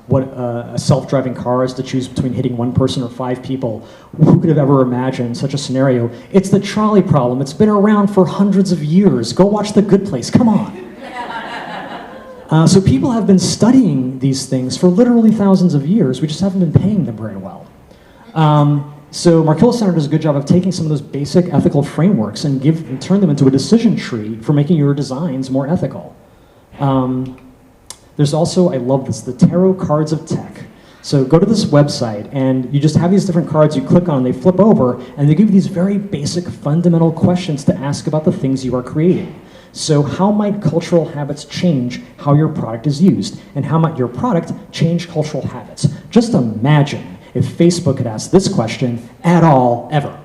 What a self-driving car is to choose between hitting 1 person or 5 people. Who could have ever imagined such a scenario? It's the trolley problem. It's been around for hundreds of years. Go watch The Good Place. Come on. So people have been studying these things for literally thousands of years. We just haven't been paying them very well. So Marcula Center does a good job of taking some of those basic ethical frameworks and turn them into a decision tree for making your designs more ethical. There's also, I love this, the Tarot Cards of Tech. So go to this website and you just have these different cards you click on, they flip over, and they give you these very basic fundamental questions to ask about the things you are creating. So how might cultural habits change how your product is used? And how might your product change cultural habits? Just imagine if Facebook had asked this question at all, ever.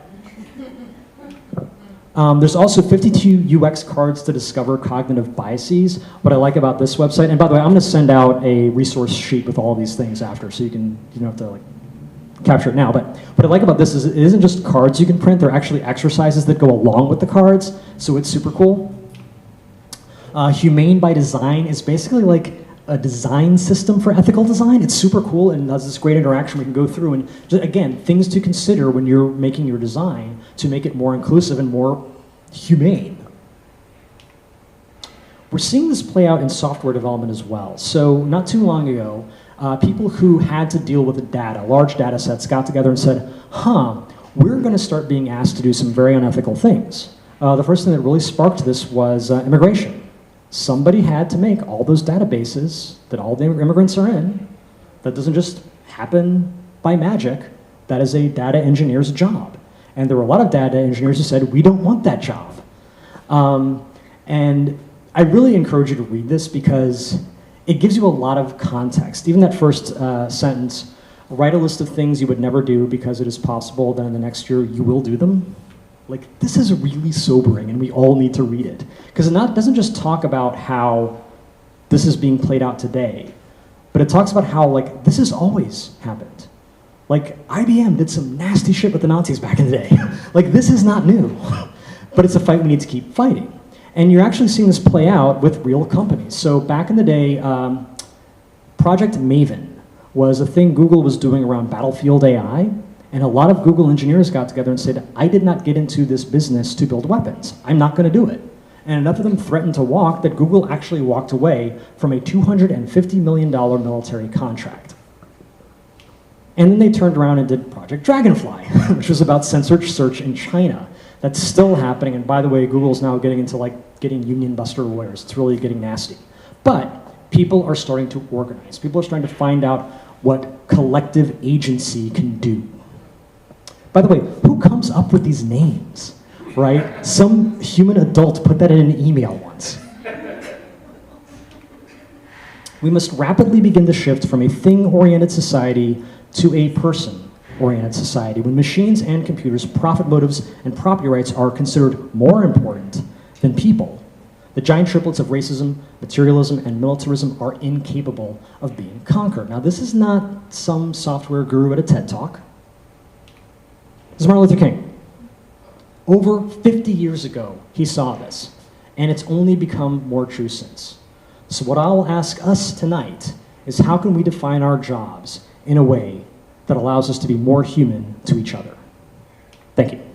There's also 52 UX cards to discover cognitive biases. What I like about this website, and by the way, I'm going to send out a resource sheet with all of these things after, so you don't have to like capture it now. But what I like about this is it isn't just cards you can print. There are actually exercises that go along with the cards, so it's super cool. Humane by Design is basically like a design system for ethical design. It's super cool and has this great interaction we can go through and, just, again, things to consider when you're making your design to make it more inclusive and more humane. We're seeing this play out in software development as well. So not too long ago, people who had to deal with the data, large data sets, got together and said, we're going to start being asked to do some very unethical things. The first thing that really sparked this was immigration. Somebody had to make all those databases that all the immigrants are in. That doesn't just happen by magic. That is a data engineer's job. And there were a lot of data engineers who said, we don't want that job. And I really encourage you to read this because it gives you a lot of context. Even that first sentence, write a list of things you would never do because it is possible that in the next year you will do them. Like, this is really sobering, and we all need to read it. Because it doesn't just talk about how this is being played out today, but it talks about how, like, this has always happened. Like, IBM did some nasty shit with the Nazis back in the day. Like, this is not new, but it's a fight we need to keep fighting. And you're actually seeing this play out with real companies. So back in the day, Project Maven was a thing Google was doing around battlefield AI, and a lot of Google engineers got together and said, I did not get into this business to build weapons. I'm not gonna do it. And enough of them threatened to walk that Google actually walked away from a $250 million military contract. And then they turned around and did Project Dragonfly, which was about censored search in China. That's still happening, and by the way, Google's now getting into like getting union buster lawyers. It's really getting nasty. But people are starting to organize. People are starting to find out what collective agency can do. By the way, who comes up with these names, right? Some human adult put that in an email once. We must rapidly begin to shift from a thing-oriented society to a person-oriented society, when machines and computers, profit motives, and property rights are considered more important than people. The giant triplets of racism, materialism, and militarism are incapable of being conquered. Now, this is not some software guru at a TED Talk. This is Martin Luther King. Over 50 years ago, he saw this, and it's only become more true since. So what I'll ask us tonight is, how can we define our jobs in a way that allows us to be more human to each other? Thank you.